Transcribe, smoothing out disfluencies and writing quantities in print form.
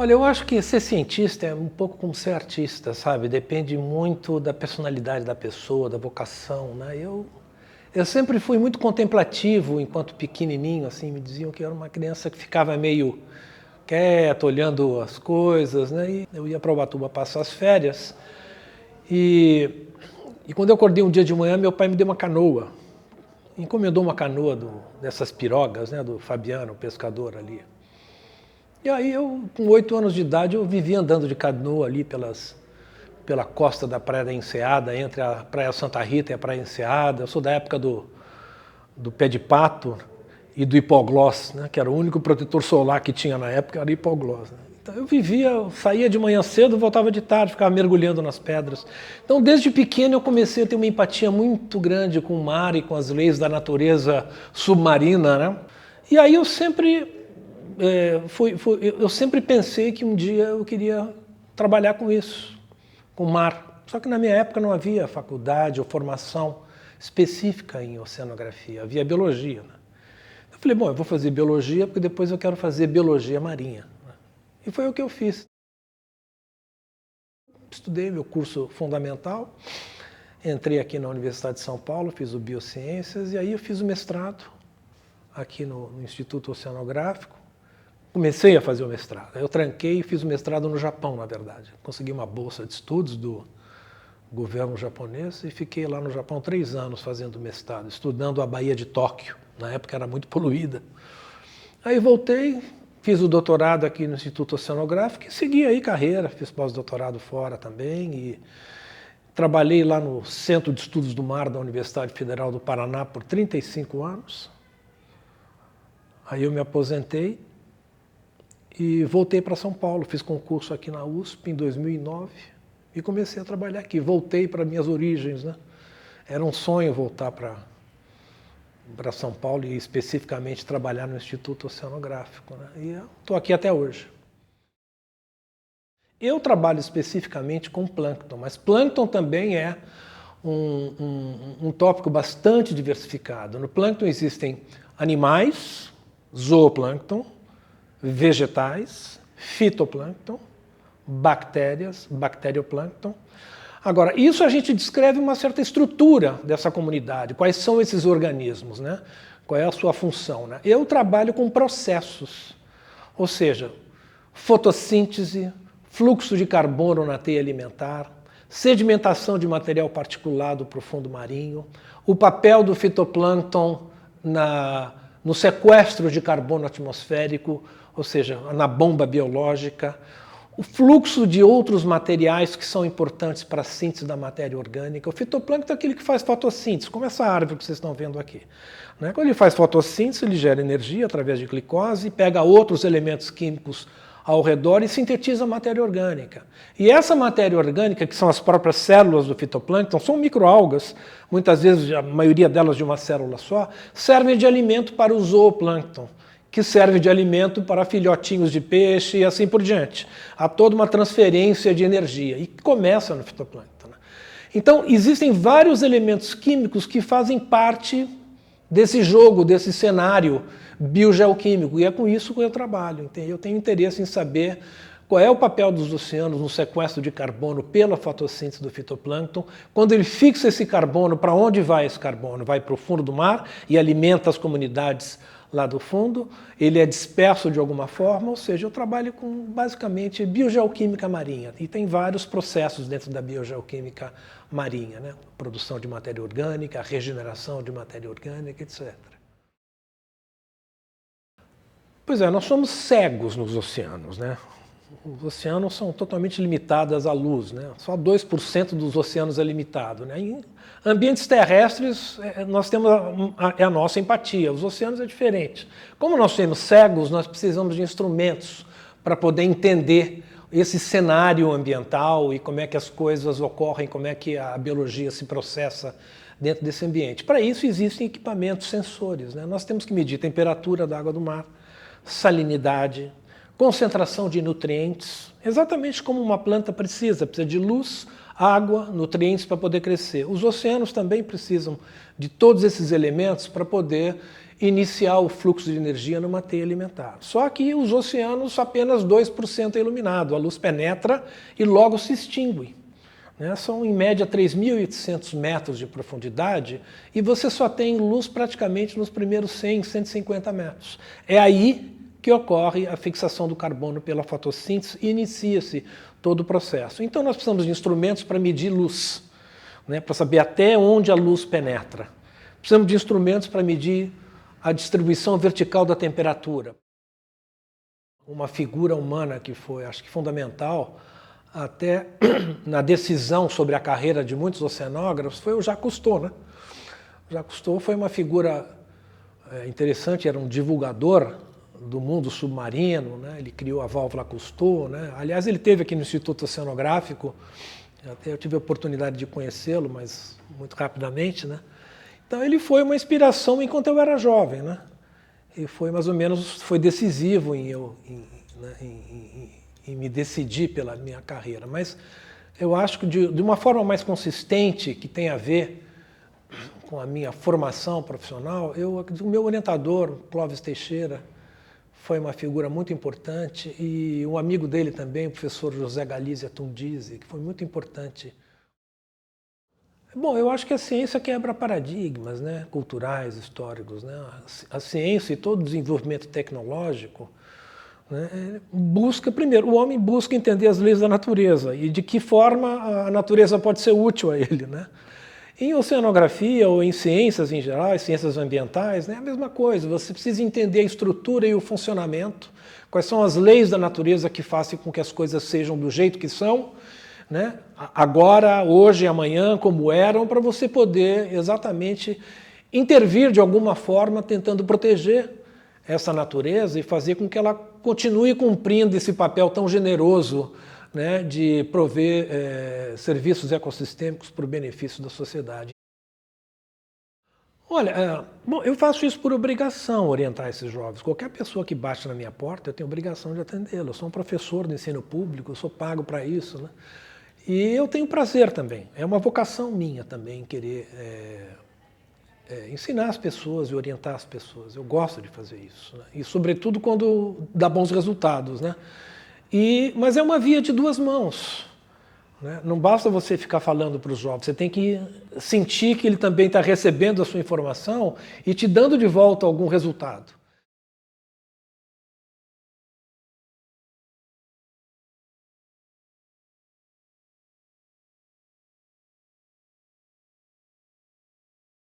Olha, eu acho que ser cientista é um pouco como ser artista, sabe? Depende muito da personalidade da pessoa, da vocação, né? Eu sempre fui muito contemplativo enquanto pequenininho, assim, me diziam que eu era uma criança que ficava meio quieto, olhando as coisas, né? E eu ia para Ubatuba passar as férias e quando eu acordei um dia de manhã, meu pai me deu uma canoa, encomendou uma canoa dessas pirogas, né? Do Fabiano, o pescador ali. E aí eu, com 8 anos de idade, eu vivia andando de canoa ali pela costa da Praia da Enseada, entre a Praia Santa Rita e a Praia Enseada. Eu sou da época do pé de pato e do hipoglós, né, que era o único protetor solar que tinha na época, era hipoglós. Né? Então eu saía de manhã cedo, voltava de tarde, ficava mergulhando nas pedras. Então desde pequeno eu comecei a ter uma empatia muito grande com o mar e com as leis da natureza submarina, né? E aí eu sempre eu sempre pensei que um dia eu queria trabalhar com isso, com o mar. Só que na minha época não havia faculdade ou formação específica em oceanografia, havia biologia. Né? Eu falei, bom, eu vou fazer biologia porque depois eu quero fazer biologia marinha. Né? E foi o que eu fiz. Estudei meu curso fundamental, entrei aqui na Universidade de São Paulo, fiz o Biociências e aí eu fiz o mestrado aqui no Instituto Oceanográfico. Comecei a fazer o mestrado. Eu tranquei e fiz o mestrado no Japão, na verdade. Consegui uma bolsa de estudos do governo japonês e fiquei lá no Japão 3 anos fazendo mestrado, estudando a Baía de Tóquio. Na época era muito poluída. Aí voltei, fiz o doutorado aqui no Instituto Oceanográfico e segui aí carreira, fiz pós-doutorado fora também e trabalhei lá no Centro de Estudos do Mar da Universidade Federal do Paraná por 35 anos. Aí eu me aposentei e voltei para São Paulo, fiz concurso aqui na USP em 2009 e comecei a trabalhar aqui. Voltei para minhas origens, né? Era um sonho voltar para São Paulo e especificamente trabalhar no Instituto Oceanográfico, né? E estou aqui até hoje. Eu trabalho especificamente com plâncton, mas plâncton também é um tópico bastante diversificado. No plâncton existem animais, zooplâncton, vegetais, fitoplâncton, bactérias, bacterioplâncton. Agora, isso a gente descreve uma certa estrutura dessa comunidade. Quais são esses organismos, né? Qual é a sua função, né? Eu trabalho com processos, ou seja, fotossíntese, fluxo de carbono na teia alimentar, sedimentação de material particulado para o fundo marinho, o papel do fitoplâncton no sequestro de carbono atmosférico, ou seja, na bomba biológica, o fluxo de outros materiais que são importantes para a síntese da matéria orgânica. O fitoplâncton é aquele que faz fotossíntese, como essa árvore que vocês estão vendo aqui. Né? Quando ele faz fotossíntese, ele gera energia através de glicose, pega outros elementos químicos ao redor e sintetiza a matéria orgânica. E essa matéria orgânica, que são as próprias células do fitoplâncton, são microalgas, muitas vezes a maioria delas de uma célula só, servem de alimento para o zooplâncton, que serve de alimento para filhotinhos de peixe e assim por diante. Há toda uma transferência de energia e começa no fitoplâncton. Né? Então, existem vários elementos químicos que fazem parte desse jogo, desse cenário biogeoquímico, e é com isso que eu trabalho. Eu tenho interesse em saber qual é o papel dos oceanos no sequestro de carbono pela fotossíntese do fitoplâncton. Quando ele fixa esse carbono, para onde vai esse carbono? Vai para o fundo do mar e alimenta as comunidades lá do fundo, ele é disperso de alguma forma, ou seja, eu trabalho com basicamente biogeoquímica marinha e tem vários processos dentro da biogeoquímica marinha, né? Produção de matéria orgânica, regeneração de matéria orgânica, etc. Pois é, nós somos cegos nos oceanos, né? Os oceanos são totalmente limitados à luz, né? Só 2% dos oceanos é limitado, né? Em ambientes terrestres, nós temos a nossa empatia. Os oceanos é diferente. Como nós somos cegos, nós precisamos de instrumentos para poder entender esse cenário ambiental e como é que as coisas ocorrem, como é que a biologia se processa dentro desse ambiente. Para isso existem equipamentos, sensores, né? Nós temos que medir a temperatura da água do mar, salinidade, concentração de nutrientes, exatamente como uma planta precisa de luz, água, nutrientes para poder crescer. Os oceanos também precisam de todos esses elementos para poder iniciar o fluxo de energia numa teia alimentar. Só que os oceanos, apenas 2% é iluminado, a luz penetra e logo se extingue. São em média 3.800 metros de profundidade e você só tem luz praticamente nos primeiros 100, 150 metros. É aí que ocorre a fixação do carbono pela fotossíntese e inicia-se todo o processo. Então nós precisamos de instrumentos para medir luz, para saber até onde a luz penetra. Precisamos de instrumentos para medir a distribuição vertical da temperatura. Uma figura humana que foi, acho que fundamental, até na decisão sobre a carreira de muitos oceanógrafos, foi o Jacques Cousteau. O Jacques Cousteau foi uma figura interessante, era um divulgador do mundo submarino, ele criou a válvula Cousteau. Aliás, ele esteve aqui no Instituto Oceanográfico, até eu tive a oportunidade de conhecê-lo, mas muito rapidamente. Então ele foi uma inspiração enquanto eu era jovem. E foi mais ou menos, foi decisivo em me decidir pela minha carreira. Mas eu acho que de uma forma mais consistente, que tem a ver com a minha formação profissional, o meu orientador, Clóvis Teixeira, foi uma figura muito importante, e um amigo dele também, o professor José Galizia Tundizi, que foi muito importante. Bom, eu acho que a ciência quebra paradigmas, culturais, históricos. A ciência e todo o desenvolvimento tecnológico busca, primeiro, o homem busca entender as leis da natureza e de que forma a natureza pode ser útil a ele. Em oceanografia ou em ciências em geral, ciências ambientais, é a mesma coisa. Você precisa entender a estrutura e o funcionamento, quais são as leis da natureza que fazem com que as coisas sejam do jeito que são, agora, hoje, amanhã, como eram, para você poder exatamente intervir de alguma forma, tentando proteger essa natureza e fazer com que ela continue cumprindo esse papel tão generoso de prover serviços ecossistêmicos para o benefício da sociedade. Olha, bom, eu faço isso por obrigação, orientar esses jovens. Qualquer pessoa que bate na minha porta, eu tenho obrigação de atendê-lo. Eu sou um professor do ensino público, eu sou pago para isso. E eu tenho prazer também. É uma vocação minha também querer ensinar as pessoas e orientar as pessoas. Eu gosto de fazer isso. E, sobretudo, quando dá bons resultados. Mas é uma via de duas mãos. Não basta você ficar falando para os jovens, você tem que sentir que ele também está recebendo a sua informação e te dando de volta algum resultado.